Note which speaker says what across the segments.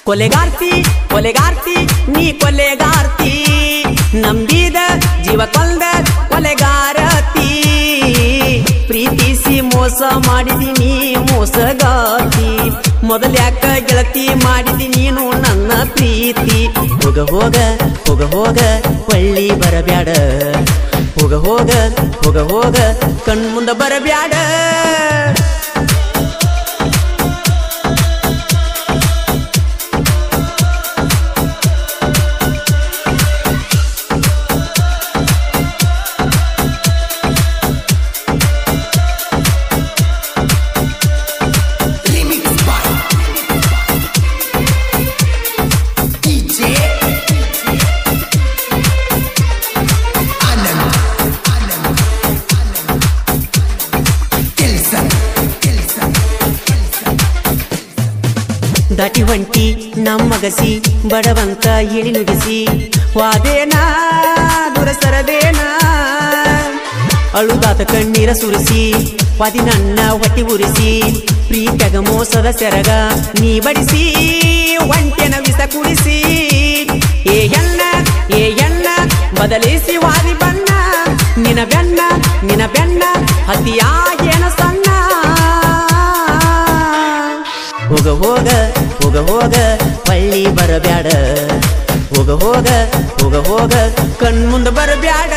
Speaker 1: ಕೊಲೆಗಾರ್ತಿ ಕೊಲೆಗಾರ್ತಿ ನೀ ಕೊಲೆಗಾರ್ತಿ ನಂಬಿದ ಜೀವ ಕೊಂದ ಕೊಲೆಗಾರತಿ ಪ್ರೀತಿಸಿ ಮೋಸ ಮಾಡಿದಿನಿ ಮೋಸಗಾತಿ ಮೊದಲ್ಯಾಕ ಗೆಳತಿ ಮಾಡಿದಿ ನೀನು ನನ್ನ ಪ್ರೀತಿ ಹೋಗ ಹೋಗ ಹೋಗ ಹೋಗ ಪಳ್ಳಿ ಬರಬ್ಯಾಡ ಹೋಗ ಹೋಗ ಹೋಗ ಹೋಗ ಕಣ್ಮುಂದ ಬರಬ್ಯಾಡ ದಾಟಿ ಹೊಂಟಿ ನಮ್ಮಗಸಿ ಬಡವಂತ ಹೇಳಿ ನುಡಿಸಿ ವಾದೇನಾ ದೂರ ಸರದೇನಾ ಅಳುದಾತ ಕಣ್ಣೀರ ಸುರಿಸಿ ವಾದಿ ನನ್ನ ಹೊಟ್ಟಿ ಉರಿಸಿ ಪ್ರೀತ್ಯಾಗ ಮೋಸದ ಸೆರಗ ನೀ ಬಡಿಸಿ ಒಂಟೆನ ವಿಸ ಕುಡಿಸಿ ಏ ಎಣ್ಣ ಬದಲಿಸಿ ವಾದಿ ಬಣ್ಣ ನಿನ ಬೆನ್ನ ಹತಿಯಾಗೇನ ಸಣ್ಣ ಹೋಗ ಹೋಗ ಹೋಗ ಹೋಗ ಪಳ್ಳಿ ಬರಬ್ಯಾಡ ಹೋಗ ಹೋಗ ಹೋಗ ಹೋಗ ಕಣ್ಮುಂದ ಬರಬ್ಯಾಡ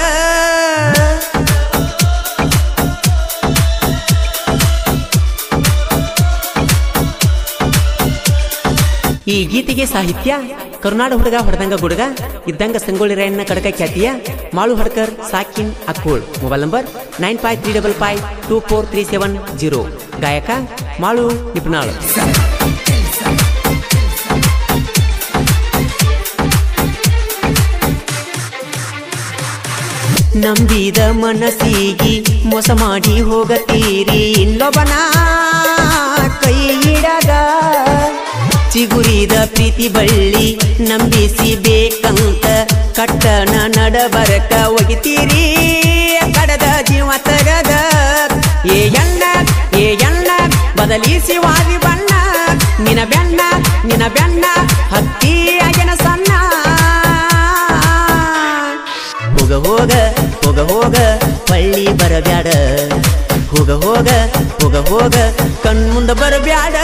Speaker 1: ಈ ಗೀತೆಗೆ ಸಾಹಿತ್ಯ ಕರುನಾಡ ಹುಡುಗ ಹೊಡೆದಂಗ ಗುಡುಗ ಇದ್ದಂಗ ಸಂಗೊಳ್ಳಿ ರಾಯಣ್ಣ ಕಡಕ ಖ್ಯಾತಿಯ ಮಾಳು ಹಡ್ಕರ್ ಸಾಕಿನ್ ಅಕ್ಕೋಳ್ ಮೊಬೈಲ್ ನಂಬರ್ 9535524370 ಗಾಯಕ ಮಾಳು ನಿಪುಣಾಳ್ ನಂಬಿದ ಮನಸ್ಸಿಗೆ ಮೋಸ ಮಾಡಿ ಹೋಗತೀರಿ ಇನ್ನೊಬ್ಬನ ಕೈ ಹಿಡಗ ಚಿಗುರಿದ ಪ್ರೀತಿ ಬಳ್ಳಿ ನಂಬಿಸಿ ಬೇಕಂತ ಕಟ್ಟನ ನಡಬರಕ ಒಗಿತೀರಿ ಕಡದ ಜೀವ ತಗದ ಏ ಎಣ್ಣ ಬದಲಿಸಿ ವಾದಿ ಬಣ್ಣ ನಿನ ಬೆನ್ನ ಹತ್ತಿಯಾಗಿನ ಸಣ್ಣ ಹೋಗ ಹೋಗ ಹೋಗ ಹೋಗ ಪಳ್ಳಿ ಬರಬ್ಯಾಡ ಹೋಗ ಹೋಗ ಹೋಗ ಹೋಗ ಕಣ್ಮುಂದ ಬರಬ್ಯಾಡ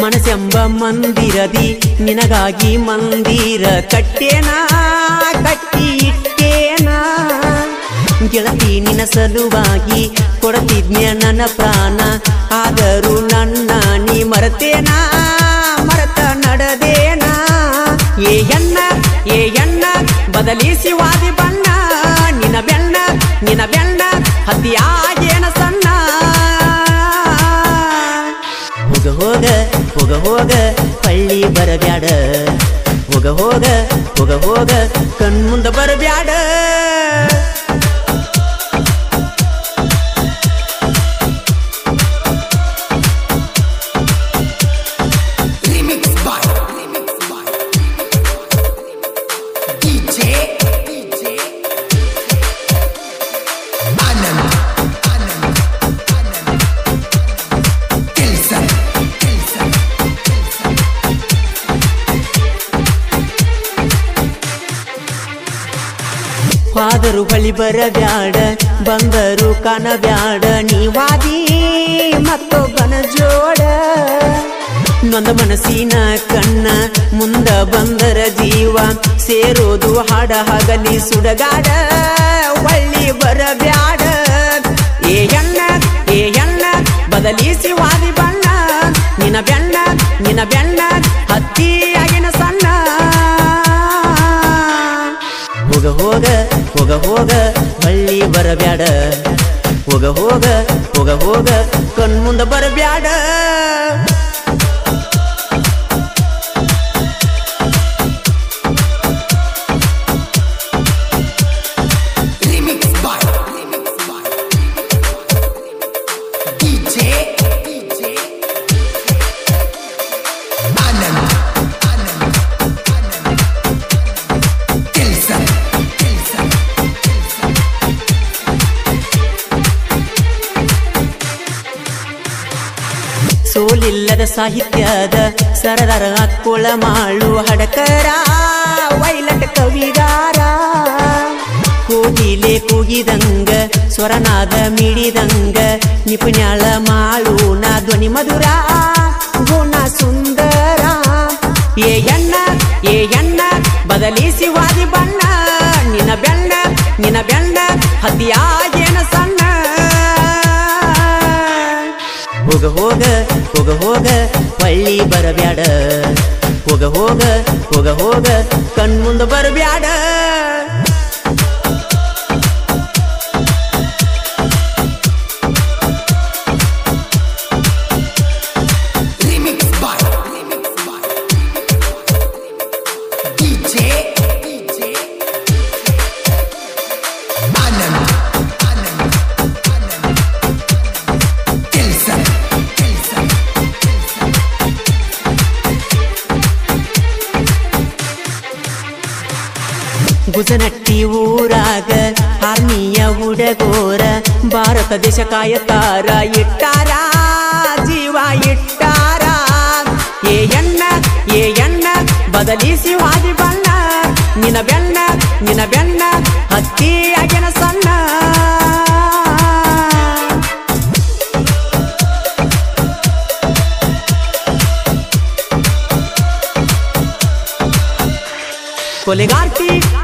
Speaker 1: ಮನಸ್ಸೆಂಬ ಮಂದಿರದಿ ನಿನಗಾಗಿ ಮಂದಿರ ಕಟ್ಟೇನಾ ಕಟ್ಟಿ ಇಟ್ಟೇನಾ ಗೆಳತಿ ನಿನ್ನ ಸಲುವಾಗಿ ಕೊಡತಿದ್ನ್ಯ ನನ್ನ ಪ್ರಾಣ ಆದರೂ ನನ್ನ ನೀ ಮರೆತೇನಾ ಮರೆತ ನಡೆದೇನಾ ಏ ಎಣ್ಣ ಬದಲಿಸಿ ವಾದಿ ಬಣ್ಣ ನಿನ ಬೆಣ್ಣ ಹತ್ತಿಯಾಗೇನ ಸಣ್ಣ ಹೋಗ ಹೋಗ ಹೋಗ ಹೋಗ ಪಳ್ಳಿ ಬರಬ್ಯಾಡ ಹೋಗ ಹೋಗ ಹೋಗ ಹೋಗ ಕಣ್ಮುಂದ ಬರಬ್ಯಾಡ ಆದರೂ ಬಳಿ ಬರಬ್ಯಾಡ ಬಂದರು ಕಾಣಬ್ಯಾಡ ನೀವಾದಿ ಮತ್ತೊಬ್ಬನ ಜೋಡ ನೊಂದ ಮನಸ್ಸಿನ ಕಣ್ಣ ಮುಂದ ಬಂದರ ಜೀವ ಸೇರೋದು ಹಾಡ ಹಗಲಿ ಸುಡಗಾಡ ಒಳ್ಳಿ ಬರಬ್ಯಾಡ ಏ ಎಣ್ಣ ಬದಲಿಸಿ ವಾದಿ ಬಣ್ಣ ನಿನ ಬೆಣ್ಣ ಹತ್ತಿಯಾಗಿನ ಸಣ್ಣ ಹೋಗ ಹೋಗ ಹೋಗ ಹೋಗ ಹಳ್ಳಿ ಬರಬ್ಯಾಡ ಹೋಗ ಹೋಗ ಹೋಗ ಹೋಗ ಕಣ್ಮುಂದ ಬರಬ್ಯಾಡ ಬರೆದ ಸಾಹಿತ್ಯದ ಸರದಾರ ಅಕ್ಕುಳ ಮಾಳು ಹಡಕರ ವೈಲಟ್ ಕವಿಗಾರ ಕೋಗಿಲೆ ಕೂಗಿದಂಗ ಸ್ವರನಾದ ಮಿಡಿದಂಗ ನಿಪುಣ್ಯಾಳ ಮಾಳು ನಾ ಧ್ವನಿ ಮಧುರ ಗುಣ ಸುಂದರ ಏ ಎಣ್ಣ ಬದಲಿಸಿ ವಾದಿ ಬಣ್ಣ ನಿನ್ನ ಬೆಣ್ಣ ಹತಿಯಾಗೇನ ಸಣ್ಣ ಹೋಗ ಪಳ್ಳಿ ಬರಬ್ಯಾಡ ಹೋಗ ಕಣ್ಮುಂದ ಬರಬ್ಯಾಡ ಗುಜನಟ್ಟಿ ಊರಾಗ ಆರ್ಮಿಯ ಹುಡುಗೋರ ಭಾರತ ದೇಶ ಕಾಯತಾರ ಇಟ್ಟಾರ ಜೀವ ಇಟ್ಟಾರ ಏ ಎಣ್ಣ ಬದಲಿಸಿ ಹಾದಿ ಬಣ್ಣ ನಿನ್ನ ಬೆಣ್ಣ ಹತ್ತಿ ಆಗನ ಸಣ್ಣ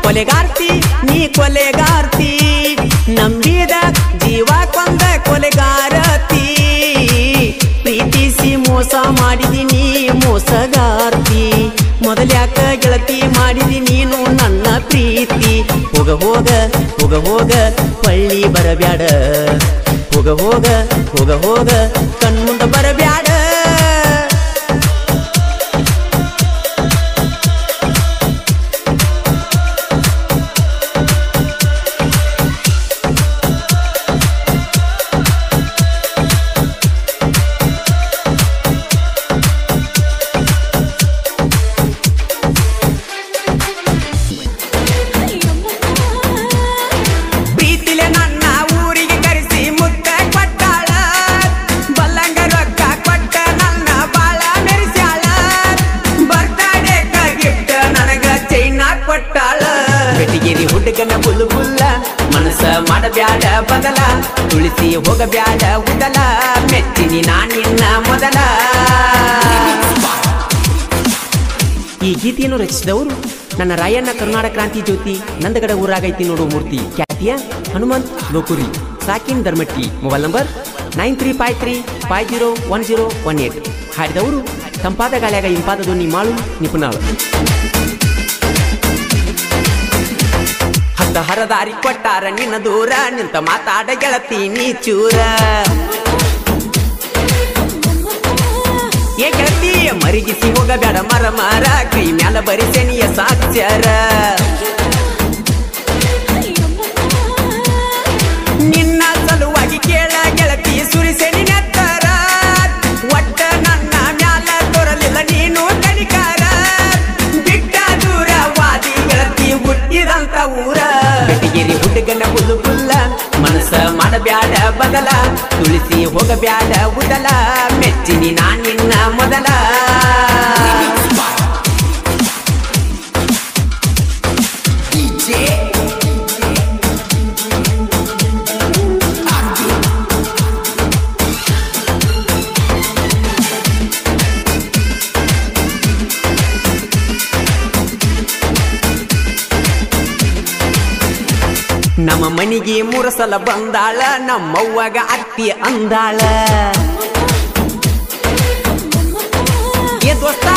Speaker 1: ಕೊಲೆಗಾರ್ತಿ ನೀ ಕೊಲೆಗಾರ್ತಿ ನಂಬಿದ ಜೀವ ಕೊಂದ ಕೊಲೆಗಾರತಿ ಪ್ರೀತಿಸಿ ಮೋಸ ಮಾಡಿದಿನಿ ಮೋಸಗಾರ್ತಿ ಮೊದಲ್ಯಾಕ ಗೆಳತಿ ಮಾಡಿದಿ ನೀನು ನನ್ನ ಪ್ರೀತಿ ಹೋಗ ಪಳ್ಳಿ ಬರಬ್ಯಾಡ ಹೋಗ ಕಣ್ಮುಂದ ಬರಬ್ಯಾಡ ಬೆಟಗೇರಿ ಹುಡುಗನ ಬುಲ್ಬುಲ್ಲ ಮನಸ ಮಾಡಬ್ಯಾಡ ಬದಲ ತುಳಿಸಿ ಹೋಗಬ್ಯಾಡ ಉದಲ ಮೆಚ್ಚಿನಿ ನಾನಿನ್ನ ಮೊದಲ. ಈ ಗೀತೆಯನ್ನು ರಚಿಸಿದವರು ನನ್ನ ರಾಯಣ್ಣ ಕರ್ನಾಟಕ ಕ್ರಾಂತಿ ಜ್ಯೋತಿ ನಂದಗಡ ಊರಾಗೈತಿ ನೋಡು ಮೂರ್ತಿ ಖ್ಯಾತಿಯ ಹನುಮಂತ್ ಲೋಕುರಿ ಸಾಕಿನ್ ಧರ್ಮಟ್ಟಿ. Mobile number 9353501018. ಹಾಡಿದವರು ತಂಪಾದ ಗಾಳಿಯಾಗ ಇಂಪಾದ ಧ್ವನಿ ಮಾಳು ನಿಪುಣಾಳು. ಹತ್ತ ಹರದಾರಿ ಕೊಟ್ಟಾರ ನಿನ್ನ ದೂರ ನಿಂತ ಮಾತಾಡ ಗೆಳತಿ ನೀ ಚೂರ. ಏ ಗೆಳತಿ ಮರಿಗಿಸಿ ಹೋಗಬೇಡ ಮರ ಮಾರ ಕೈ ಮ್ಯಾಲ ಬರಿಸೆನಿಯ ಸಾಕ್ಷರ. ನಿನ್ನ ಸಲುವಾಗಿ ಕೇಳ ಗೆಳತಿ ಸುರಿಸೆನಿ ನೆತ್ತರ. ಒಟ್ಟ ನನ್ನ ಮ್ಯಾಲ ತೋರಲಿಲ್ಲ ನೀನು ಕನಿಕಾರ. ಬಿಟ್ಟ ದೂರ ವಾದಿ ಗೆಳತಿ ಹುಟ್ಟಿದಂತ ಊರ. ಬೆಟಗೇರಿ ಹುಡುಗನ ಬುಲ್ಬುಲ್ಲ ಮನಸ್ಸ ಮಾಡಬ್ಯಾಡ ಬದಲ ತುಳಿಸಿ ಹೋಗಬ್ಯಾಡ ಉದಲ ಮೆಚ್ಚಿನಿ ನಾನಿನ್ನ ಮೊದಲ. ನಮ್ಮ ಮನಿಗೆ 3 ಸಲ ಬಂದಾಳ ನಮ್ಮವ್ವಗ ಅತ್ತಿ ಅಂದಾಳ. ಏ ದೋಸ್ತ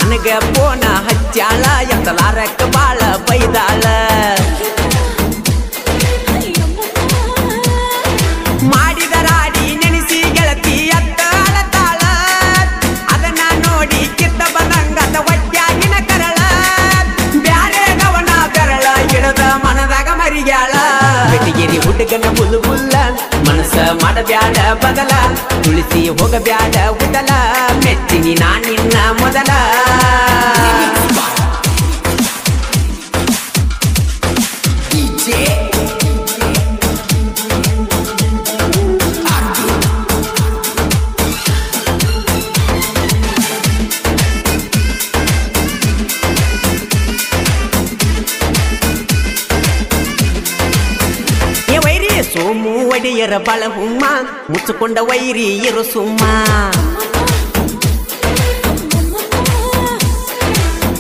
Speaker 1: ನನಗ ಫೋನ ಹಚ್ಚಾಳ ಎತ್ತಲಾರಕ್ಕ ಬಾಳ ಬೈದಾಳ. ಮಾಡಿದ ರಾಡಿ ನೆನೆಸಿ ಗೆಳತಿ ಅತ್ತ ಅಳತಾಳ. ಅದನ್ನ ನೋಡಿ ಕಿತ್ತ ಬಂದಂಗದ ಹೊಟ್ಯಾಗಿನ ಕರಳ. ಬ್ಯಾರೆ ಗವನ ಬೆರಳ ಹಿಡದ ಮನದಾಗ ಮರಿಗ್ಯಾಳ. ಬೆಟಗೇರಿ ಹುಡುಗನ ಬುಲ್ಬುಲ್ಲ ಮನಸ್ಸ ಮಾಡಬ್ಯಾಡ ಬದಲ ತುಳಿಸಿ ಹೋಗಬ್ಯಾಡ ಉದಲ ಮೆಚ್ಚಿನಿ ನಾನಿನ್ನ ಮೊದಲ. ಒಡೆಯರ ಬಾಳ ಹುಮ್ಮ ಮುಚ್ಚಿಕೊಂಡ ವೈರಿ ಇರು ಸುಮ್ಮ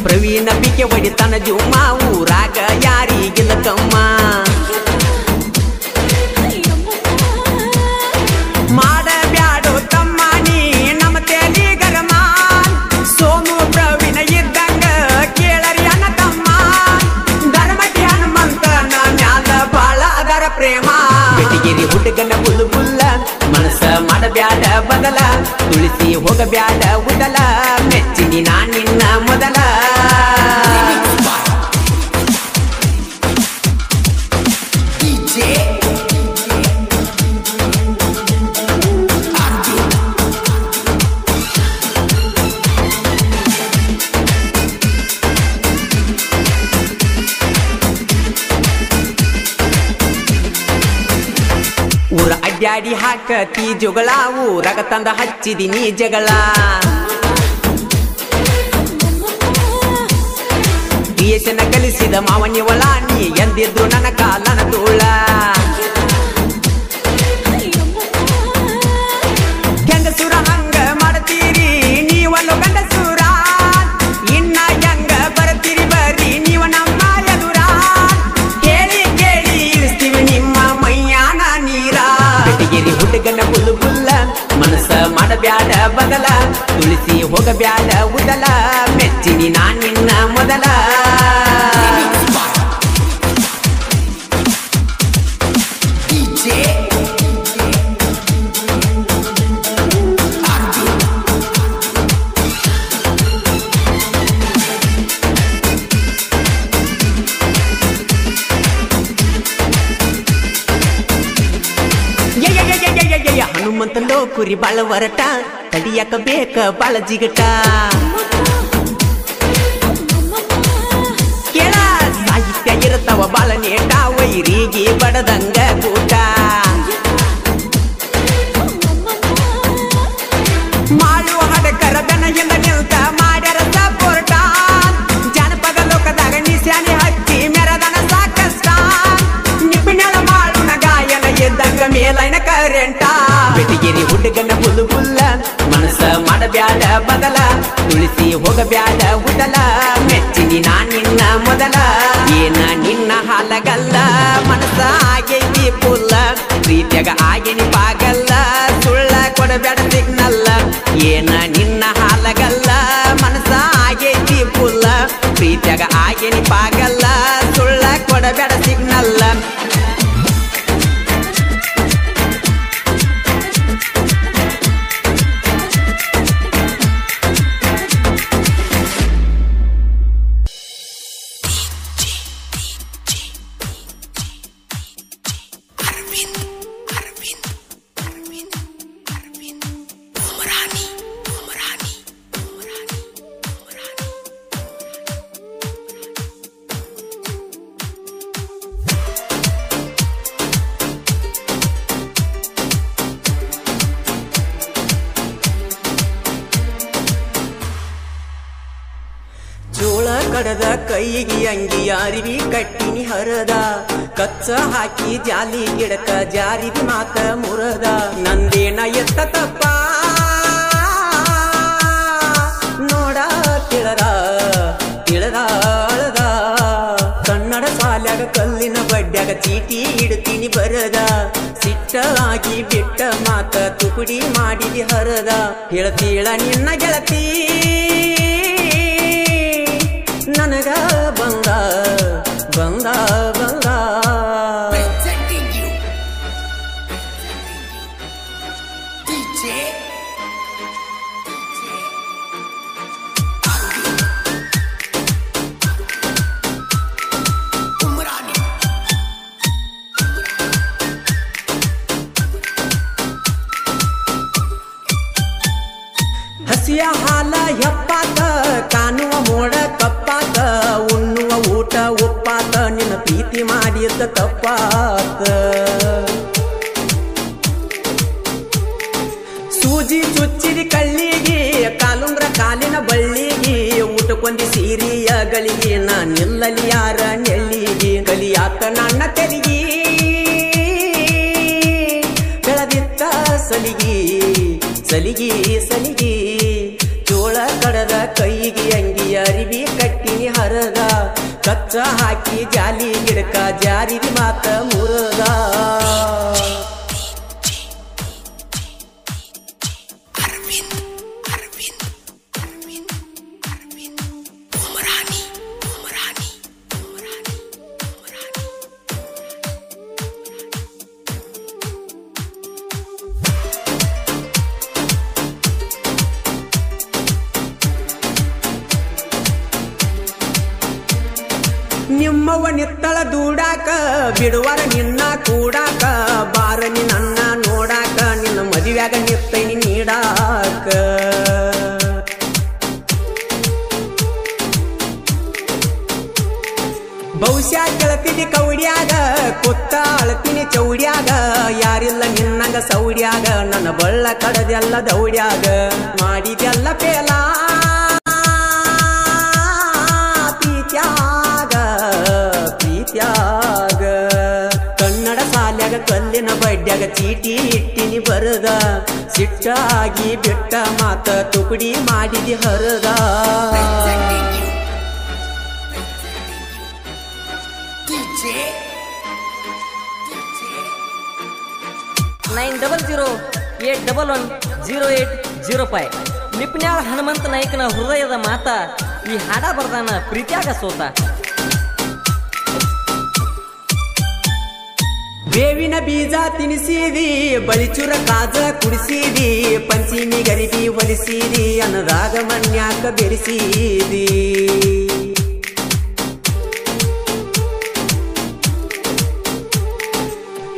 Speaker 1: ಪ್ರವೀಣ ಬಿಕೆ ಒಡಿತನ ಜುಮ್ಮ ಊರಾಗ ಯಾರಿಗಿಲ್ಲ ಕಮ್ಮ ಮಾಡಬ್ಯಾಡು ತಮ್ಮ ನೀ ನಮ್ಮ ತೇಲಿ ಗರಮ ಸೋಮು ಪ್ರವೀಣ ಇದ್ದಂಗ ಕೇಳರಿ ಅಣ್ಣ ತಮ್ಮ ಧರ್ಮಕ್ಕೆ ಹನುಮಂತನ ಮ್ಯಾಲ ಬಾಳ ಅದರ ಪ್ರೇಮ ಬೆಟಗಿರಿ ಹುಡುಗನ ಬುಲ್ಲು ಬುಲ್ಲ ಮನಸ್ಸ ಮಾಡಬ್ಯಾಡ ಬದಲ ತುಳಿಸಿ ಹೋಗಬ್ಯಾಡ ಉದಲ ಮೆಚ್ಚಿನಿ ನಾ ನಿನ್ನ ಮೊದಲ ಊರ ಅಡ್ಡಾಡಿ ಹಾಕತಿ ಜಗಳ ಊರಾಗ ತಂದ ಹಚ್ಚಿದಿನಿ ಜಗಳ ಕ್ರಿಯೇಷನ್ ಕಲಿಸಿದ ಮಾವನ್ಯವಳ ನೀ ಎಂದಿದ್ರು ನನ್ನ ಕಾಲನ ತೋಳ ಗಂಡಸುರ ಹಂಗ ಮಾಡ್ತೀರಿ ನೀವಲ್ಲು ಗಂಡಸುರ ಇನ್ನ ಹೆಂಗ ಬರ್ತೀರಿ ಬರ್ರಿ ನೀವ ನಮ್ಮ ಎದುರ ಕೇಳಿ ಕೇಳಿ ಇರಿಸ್ತೀವಿ ನಿಮ್ಮ ಮೈಯಾನ ನೀರ ಬೆಟಗಿರಿ ಹುಡುಗನ ಬುಲ್ಲು ಬುಲ್ಲ ಮನಸ್ಸ ಮಾಡಬ್ಯಾಡ ಬದಲ ತುಳಿಸಿ ಹೋಗಬ್ಯಾಡ ಉದಲ ಮೆಚ್ಚಿನಿ ನಾ ನಿನ್ನ ಮೊದಲ ಹನುಮಂತಲೋ ಕುರಿ ಬಾಳ ವರಟ ತಡಿಯಾಕ ಬೇಕ ಬಾಳ ಜಿಗಟ ಕೇಳ ಸಾಹಿತ್ಯ ಇರತವ ಬಾಳ ನೇಟ ವೈರಿಗೆ ಬಡದಂಗ ಕೂಟ ಮಾಡು ಹಡಕರ ಬೆನಗಿಂದ ನಿಲ್ತ ಮಾಡ್ಯಾರ ಸಪೋರ್ಟ ಜಾನಪದ ಲೋಕದಾಗ ನಿಶಾನೆ ಹಚ್ಚಿ ಮೆರದನ ಸಾಕಷ್ಟ ನಿಪಿಣಳ ಮಾಡುಣ ಗಾಯನ ಎದ್ದಂಗ ಮೇಲೈನ ಕರೆಂಟ ಬೆಟಗಿರಿ ಹುಡುಗನ ಬುಲ್ಲು ಬುಲ್ಲ ಮನಸ್ಸ ಮಾಡಬ್ಯಾಡ ಬದಲ ತುಳಿಸಿ ಹೋಗಬ್ಯಾಡ ಉದಲ ಮೆಚ್ಚಿನಿ ನಾ ನಿನ್ನ ಮೊದಲ ಏನ ನಿನ್ನ ಹಾಲಗಲ್ಲ ಮನಸ್ಸ ಆಗೈತಿ ಪುಲ್ಲ ಪ್ರೀತಿಯಾಗ ಆಗೇನಿ ಪಾಗಲ್ಲ ಸುಳ್ಳ ಕೊಡಬ್ಯಾಡ ಸಿಗ್ನಲ್ಲ ಏನ ನಿನ್ನ ಹಾಲಗಲ್ಲ ಮನಸ್ಸ ಆಗೈತಿ ಪುಲ್ಲ ಪ್ರೀತಿಯಾಗ ಆಗೇನಿ ಪಾಗಲ್ಲ ಸುಳ್ಳ ಕೊಡಬ್ಯಾಡ ಸಿಗ್ನಲ್ಲ ಕಡದ ಕೈಗೆ ಅಂಗಿ ಅರಿವಿ ಕಟ್ಟಿನಿ ಹರದ ಕಚ್ಚ ಹಾಕಿ ಜಾಲಿ ಗಿಡಕ ಜಾರಿದಿ ಮಾತ ಮುರದ ನಂದೇನ ಎತ್ತ ತಪ್ಪ ನೋಡ ತಿಳದ ಅಳದ ಕನ್ನಡ ಶಾಲ್ಯಾಗ ಕಲ್ಲಿನ ಬಡ್ಡ್ಯಾಗ ಚೀಟಿ ಇಡ್ತೀನಿ ಬರದ ಸಿಟ್ಟ ಆಗಿ ಬಿಟ್ಟ ಮಾತ ತುಕುಡಿ ಮಾಡಿದಿ ಹರದ ಹೇಳ್ತೀಳ ನಿನ್ನ ಗೆಳತಿ ನನಗ ಬಂದ ಬಂದ ಬಂದ ಹಸಿಯ ಹಾಲ ಎಪ್ಪಾತ ಕಾಣುವ ಮೋಡ ಕಪ್ಪಾತ ಉಣ್ಣುವ ಊಟ ಒಪ್ಪಾತ ನಿನ್ನ ಪ್ರೀತಿ ಮಾಡಿದ್ದ ತಪ್ಪಾತ ಸೂಜಿ ಚುಚ್ಚಿರಿ ಕಳ್ಳಿಗೆ ಕಾಲುಂಗ್ರ ಕಾಲಿನ ಬಳ್ಳಿಗೆ ಊಟಕೊಂದಿ ಸೀರಿಯ ಗಳಿಗೆ ನಾ ನಿಲ್ಲಲಿ ಯಾರ ನೆಲ್ಲಿಗೆ ಕಲಿಯಾತ ನನ್ನ ತೆಲಿಗೆ ಸಲಿಗಿ ಚೋಳ ಕಡದ ಕೈಗೆ ಅಂಗಿ ಅರಿವಿ ಕಟ್ಟಿನಿ ಹರದ ಕಚ್ಚ ಹಾಕಿ ಜಾಲಿ ಗಿಡಕ ಜಾರಿದಿ ಮಾತ ಮುರದ ನಿಮ್ಮವ್ವ ನಿತ್ತಳ ದೂಡಾಕ ಬಿಡುವರ ನಿನ್ನ ಕೂಡಾಕ ಬಾರನಿ ನನ್ನ ನೋಡಾಕ ನಿನ್ನ ಮದುವ್ಯಾಗ ನಿತ್ತೈನಿ ನೀಡಾಕ ಬಹುಶಃ ಕೆಳತಿನಿ ಕೌಡ್ಯಾಗ ಕೊತ್ತ ಅಳತಿನಿ ಚೌಡ್ಯಾಗ ಯಾರಿಲ್ಲ ನಿನ್ನಂಗ ಸೌಡ್ಯಾಗ ನನ್ನ ಬಳ್ಳ ಕಡದೆಲ್ಲ ದೌಡ್ಯಾಗ ಮಾಡಿದೆಲ್ಲ ಪೇಲ ಪ್ರೀತ್ಯಾಗ ಕನ್ನಡ ಸಾಲ್ಯಾಗ ಕಲ್ಲಿನ ಬಡ್ಡ್ಯಾಗ ಚೀಟಿ ಇಟ್ಟಿನಿ ಬರದ ಸಿಟ್ಟಾಗಿ ಬಿಟ್ಟ ಮಾತ ತುಕುಡಿ ಮಾಡಿದಿ ಹರದ
Speaker 2: 9008110805 ನಿಪ್ನ್ಯಾಳ ಹನುಮಂತ ನಾಯ್ಕನ ಹೃದಯದ ಮಾತ ಈ ಹಾಡ ಬರ್ದಾನ ಪ್ರೀತ್ಯಾಗ ಸೋತ
Speaker 1: ಬೇವಿನ ಬೀಜ ತಿನಿಸಿದಿ ಬಳಿಚುರ ಕಾಜ ಕುಡಿಸಿದಿ ಪಂಚಿಮಿ ಗರಿಬಿ ಹೊಲಿಸಿದಿ ಅನ್ನದಾಗ ಮನ್ಯಾಕ ಬೆರೆಸಿದಿ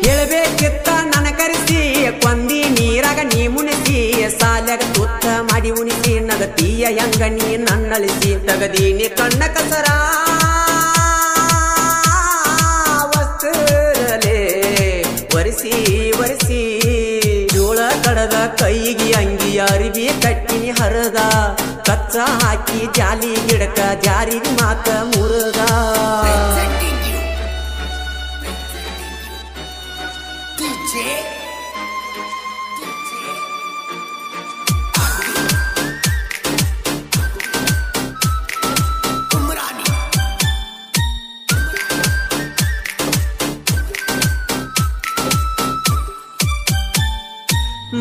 Speaker 1: ಹೇಳಬೇಕಿತ್ತ ನನ್ನ ಕರೆಸಿ ಕೊಂದಿ ನೀರಾಗ ನೀ ಮುನಿಸಿ ಸಾಲ್ಯಾಗ ತುತ್ತ ಮಾಡಿ ಉಣಿಸಿ ನಗತೀಯ ಹೆಂಗ ನೀ ನನ್ನಳಿಸಿ ತಗದೀನಿ ಕಣ್ಣ ಕಸರ ವಸ್ತುರಲೆ ಒರೆಸಿ ಒರೆಸಿ ಜೋಳ ಕಡದ ಕೈಗೆ ಅಂಗಿ ಅರಿವಿ ಕಟ್ಟಿನಿ ಹರದ ಕಚ್ಚ ಹಾಕಿ ಜಾಲಿ ಗಿಡಕ ಜಾರಿದಿ ಮಾತ ಮುರದ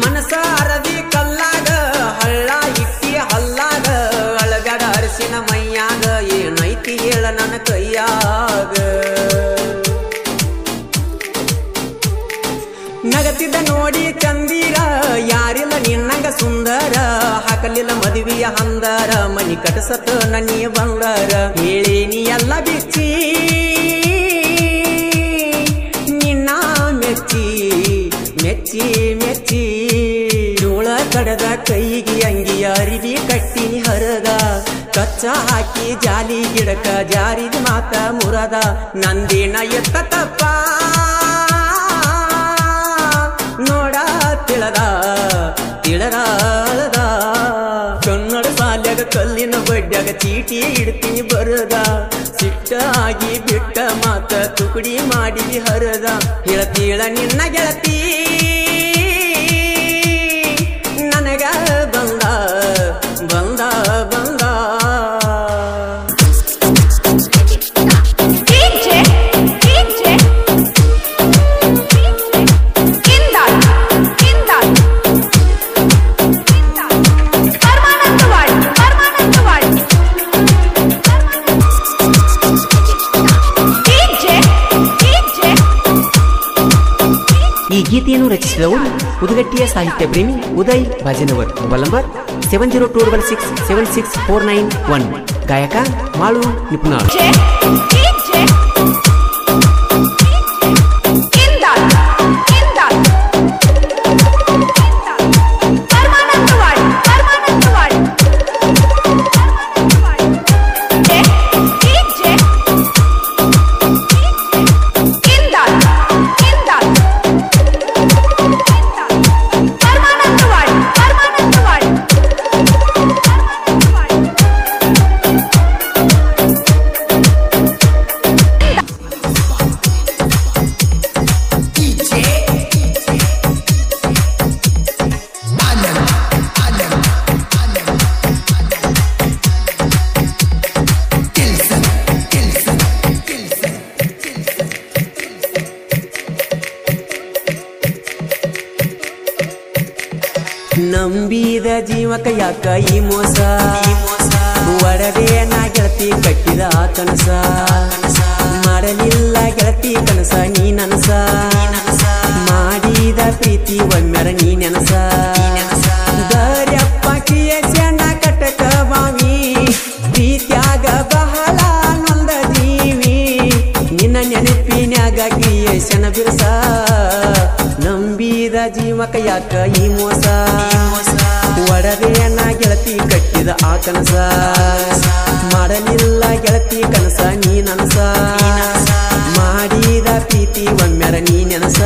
Speaker 1: ಮನಸ ಅರದಿ ಕಲ್ಲಾಗ ಹಳ್ಳ ಇಟ್ಟಿ ಹಲ್ಲಾಗ ಅಳಗಡ ಅರಸಿನ ಮೈಯಾಗ ಏನೈತಿ ಹೇಳ ನನ್ನ ಕೈಯಾಗ ನಗತಿದ್ದ ನೋಡಿ ಚಂದೀರ ಯಾರಿಲ್ಲ ನಿನ್ನಂಗ ಸುಂದರ ಹಾಕಲಿಲ್ಲ ಮದುವೆಯ ಹಂದರ ಮನಿ ಕಟಸತ ನನ್ನಿ ಬಂದರ ಹೇಳೇನಿ ಎಲ್ಲ ಬಿಚ್ಚಿ ನಿನ್ನ ಮೆಚ್ಚಿ ಮೆಚ್ಚಿ ಮೆಚ್ಚಿ ಜೋಳ ಕಡದ ಕೈಗೆ ಅಂಗಿ ಅರಿವಿ ಕಟ್ಟಿನಿ ಹರದ ಕಚ್ಚ ಹಾಕಿ ಜಾಲಿ ಗಿಡಕ ಜಾರಿದ ಮಾತ ಮುರದ ನಂದೇನ ಎತ್ತ ತಪ್ಪ ನೋಡ ತಿಳದ ತಿಳದ ಕನ್ನಡ ಸಾಲ್ಯಾಗ ಕಲ್ಲಿನ ಬಡ್ಡ್ಯಾಗ ಚೀಟಿ ಇಡ್ತೀನಿ ಬರದ ಸಿಟ್ಟಾಗಿ ಬಿಟ್ಟ ಮಾತ ತುಕುಡಿ ಮಾಡಿದಿ ಹರದ ಹೇಳ್ತೀಳ ನಿನ್ನ ಗೆಳತಿ ನನಗ ಬಂದ ಬಂದ ಬಂದ
Speaker 3: ಈ ಗೀತೆಯನ್ನು ರಚಿಸಿದವರು ಉದಗಟ್ಟಿಯ ಸಾಹಿತ್ಯ ಪ್ರೇಮಿ ಉದಯ್ ಭಜನವರ್. Mobile number 7026676491. ಗಾಯಕ ಮಾಳು ನಿಪುಣಾಳ್.
Speaker 1: ನಂಬಿದ ಜೀವಕ ಯಾಕ ಈ ಮೋಸ ಒಡವೆ ನಾ ಗೆಳತಿ ಕಟ್ಟಿದ ಕನಸ ಮಾಡಲಿಲ್ಲ ಗೆಳತಿ ಕನಸ ನೀ ನನಸ ಮಾಡಿದ ಪ್ರೀತಿ ಒಮ್ಮೆರ ನೀ ನೆನಸ ದರ್ಯಪ್ಪ ಕಿಯಸಣ್ಣ ಕಟಕ ಬಾವಿ ಪ್ರೀತ್ಯಾಗ ಬಹಳ ನೊಂದ ಜೀವಿ ನಿನ್ನ ನೆನಪಿನ್ಯಾಗ ಕಿಯಸಣ ಬಿರಸ ನಂಬಿದ ಜೀವಕ ಯಾಕ ಈ ಮೋಸ ಒಡವೆಯನ್ನ ಗೆಳತಿ ಕಟ್ಟಿದ ಆ ಕನಸ ಮಾಡಲಿಲ್ಲ ಗೆಳತಿ ಕನಸ ನೀ ನನಸ ಮಾಡಿದ ಪ್ರೀತಿ ಒಮ್ಮೆರ ನೀ ನೆನಸ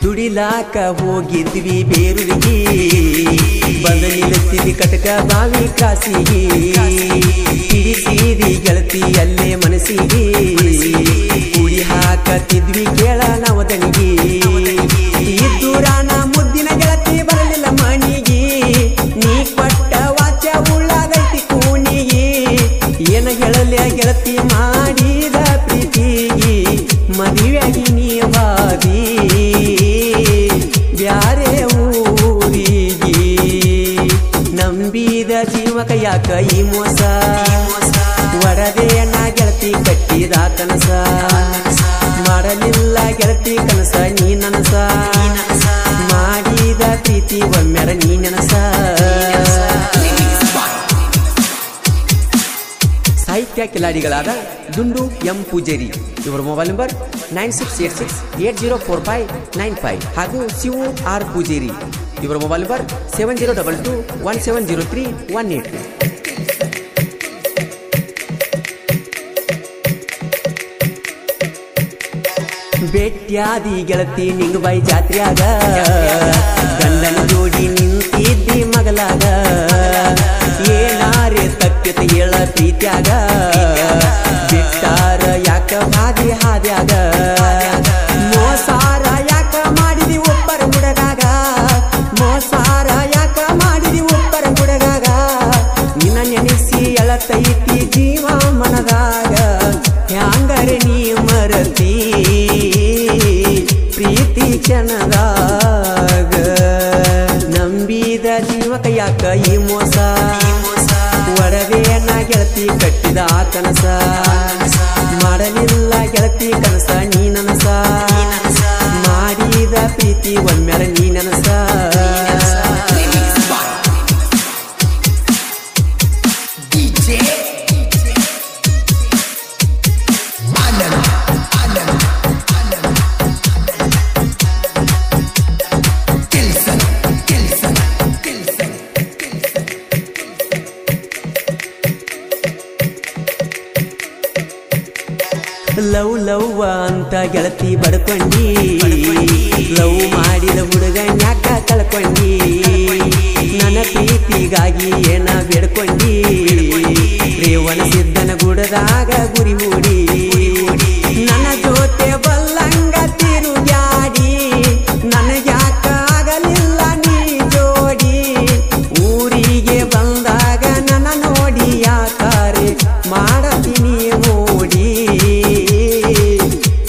Speaker 1: ದುಡಿಲಾಕ ಹೋಗಿದ್ವಿ ಬೇರುವಿಗೆ ಬಂದ ನಿಲ್ಲಿಸ್ತಿದ್ವಿ ಕಟಕ ಬಾವಿ ಕಾಸಿಗೆ ಹಿಡಿಸಿದಿ ಗೆಳತಿ ಅಲ್ಲೇ ಮನಸ್ಸಿಗೆ ಕುಡಿ ಹಾಕತಿದ್ವಿ ಕೇಳ ನವದನಿಗೆ ಇದ್ದೂರಾನ ಮುದ್ದಿನ ಗೆಳತಿ ಬರಲಿಲ್ಲ ಮಣಿಗೆ ನೀ ಕೊಟ್ಟ ವಾಚ ಉಳ್ಳಾಗೈತಿ ಕೂನಿಗೆ ಏನ ಗೆಳಲೆ ಗೆಳತಿ ಮಾಡಿದ ಪ್ರೀತಿಗೆ ಮದುವೆಯಾಗಿ ನೀವಾದಿ ಬ್ಯಾರೆ ಊರಿಗೆ ನಂಬಿದ ಜೀವಕ ಯಾಕ ಈ ಮೋಸ ಒಡವೆಯನ್ನ ಗೆಳತಿ ಕಟ್ಟಿದ ಕನಸ ಮಾಡಲಿಲ್ಲ ಗೆಳತಿ ಕನಸ ನೀ ನನಸ ಮಾಡಿದ ಪ್ರೀತಿ ಒಮ್ಮೆರ ನೀ ನೆನಸ ಸಾಹಿತ್ಯ ಕಿಲಾಡಿಗಳಾದ ದುಂಡು ಎಂ ಪೂಜೇರಿ ಇವರ ಮೊಬೈಲ್ ನಂಬರ್ 9686804595 ಹಾಗೂ ಶಿವು ಆರ್ ಪೂಜೇರಿ ಇವರ ಮೊಬೈಲ್ ನಂಬರ್ 7022170318 ಬೆಟ್ಯಾದಿ ಗೆಳತಿ ನಿಂಗಬಾಯಿ ಜಾತ್ರ್ಯಾಗ ಗಂಡನ ಜೋಡಿ ನಿಂತಿದ್ದಿ ಮಗಲಾಗ ಏನಾರೆ ತಪ್ಪಿತ ಏಳ ಪ್ರೀತ್ಯಾಗ ಬಿಟ್ಟಾರ ಯಾಕ ಹಾದಿ ಹಾದ್ಯಾಗ ಮೋಸಾರ ಯಾಕ ಮಾಡಿದಿ ಒಬ್ಬರ ಹುಡುಗಾಗ ಮೋಸಾರ ಯಾಕ ಮಾಡಿದಿ ಒಬ್ಬರ ಹುಡುಗಾಗ ನಿನ್ನ ನೆನೆಸಿ ಎಳತೈತಿ ಜೀವ ಮನದಾಗ ಹ್ಯಾಂಗರೆ ನೀ ಮರತಿ ಪ್ರೀತಿ ಕ್ಷಣದಾಗ ನಂಬಿದ ಜೀವಕ ಯಾಕ ಈ ಮೋಸ ಒಡವೆಯನ್ನ ಗೆಳತಿ ಕಟ್ಟಿದ ಆ ಕನಸ ಮಾಡಲಿಲ್ಲ ಗೆಳತಿ ಕನಸ ನೀ ನನಸ ಮಾಡಿದ ಪ್ರೀತಿ ಒಮ್ಮೆರ ನೀ ನೆನಸ ಲವ್ ಲವ್ ಅಂತ ಗೆಳತಿ ಬಡ್ಕೊಂಡಿ ಲವ್ ಮಾಡಿದ ಹುಡುಗನ್ಯಾಕ ಕಳ್ಕೊಂಡಿ ನನ್ನ ಪ್ರೀತಿಗಾಗಿ ಏನ ಬೇಡ್ಕೊಂಡಿ ರೇವಣ ಸಿದ್ದನ ಗುಡದಾಗ ಗುರಿ ಹೂಡಿ ನನ್ನ ಜೊತೆ ಬಲ್ಲಂಗ ತಿರುಗಾಡಿ ನನಗ್ಯಾಕ ಆಗಲಿಲ್ಲ ನೀ ಜೋಡಿ ಊರಿಗೆ ಬಂದಾಗ ನನ್ನ ನೋಡಿ ಯಾಕಾರೆ ಮಾಡತೀನಿ ಓಡಿ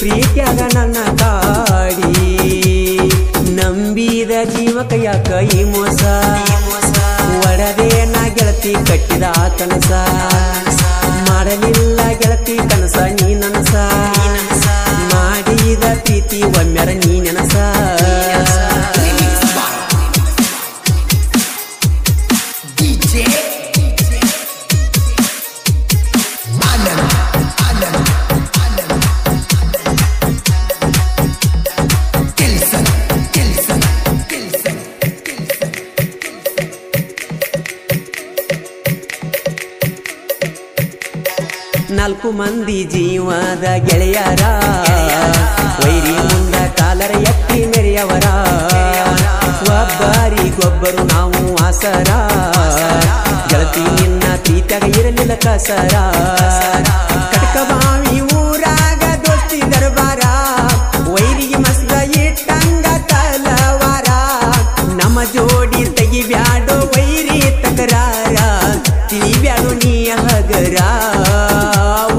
Speaker 1: ಪ್ರೀತ್ಯಾಗ ನನ್ನ ಕಾಡಿ ನಂಬಿದ ಜೀವಕ ಯಾಕ ಈ ಮೋಸ ಒಡವೆಯನ್ನ ಗೆಳತಿ ಕಟ್ಟಿದ ಆ ಕನಸ ಮಾಡಲಿಲ್ಲ ಗೆಳತಿ ಕನಸ ನೀ ನನಸ ಮಾಡಿದ ಪ್ರೀತಿ ಒಮ್ಮೆರ ನೀ ನೆನಸ ನಾಲ್ಕು ಮಂದಿ ಜೀವದ ಗೆಳೆಯರ ವೈರಿ ಮುಂದ ಕಾಲರ ಎತ್ತಿ ಮೆರೆಯವರ ಒಬ್ಬರಿಗೊಬ್ಬರು ನಾವು ಆಸರ ಗೆಳತಿ ನಿನ್ನ ಪ್ರೀತ್ಯಾಗ ಇರಲಿಲ್ಲ ಕಸರ ಕಟಕ ಬಾವಿ ಊರಾಗ ದೋಸ್ತಿ ದರ್ಬಾರ ಜೋಡಿ ತೆಗಿಬ್ಯಾಡೋ ವೈರಿ ತಕರಾರ ತಿಳಿಬ್ಯಾಡೋ ನೀ ಹಗರ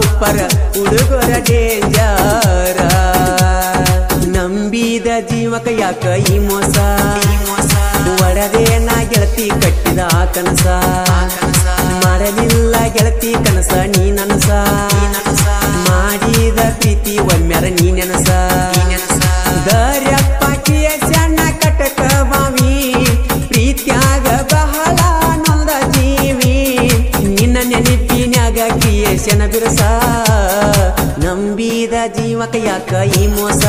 Speaker 1: ಉಪ್ಪರ ಹುಡುಗರ ಡೇಂಜರ ನಂಬಿದ ಜೀವಕ ಯಾಕ ಈ ಮೋಸ ಒಡದೆ ನಾ ಗೆಳತಿ ಕಟ್ಟಿದ ಕನಸ ಮಾಡಲಿಲ್ಲ ಗೆಳತಿ ಕನಸ ನೀ ನನಸ ಮಾಡಿದ ಪ್ರೀತಿ ಒಮ್ಮೆರ ನೀ ನೆನಸ ದರ್ಯಪ್ಪ ಸಣ್ಣ ಕಟಕ ಬಾವಿ ಪ್ರೀತ್ಯಾಗ ಬಹಳ ನೊಂದ ಜೀವಿ ನಿನ್ನ ನೆನಪಿನ್ಯಾಗ ಕಿಯೇಶನ ಬಿರಸ ನಂಬಿದ ಜೀವಕ ಯಾಕ ಈ ಮೋಸ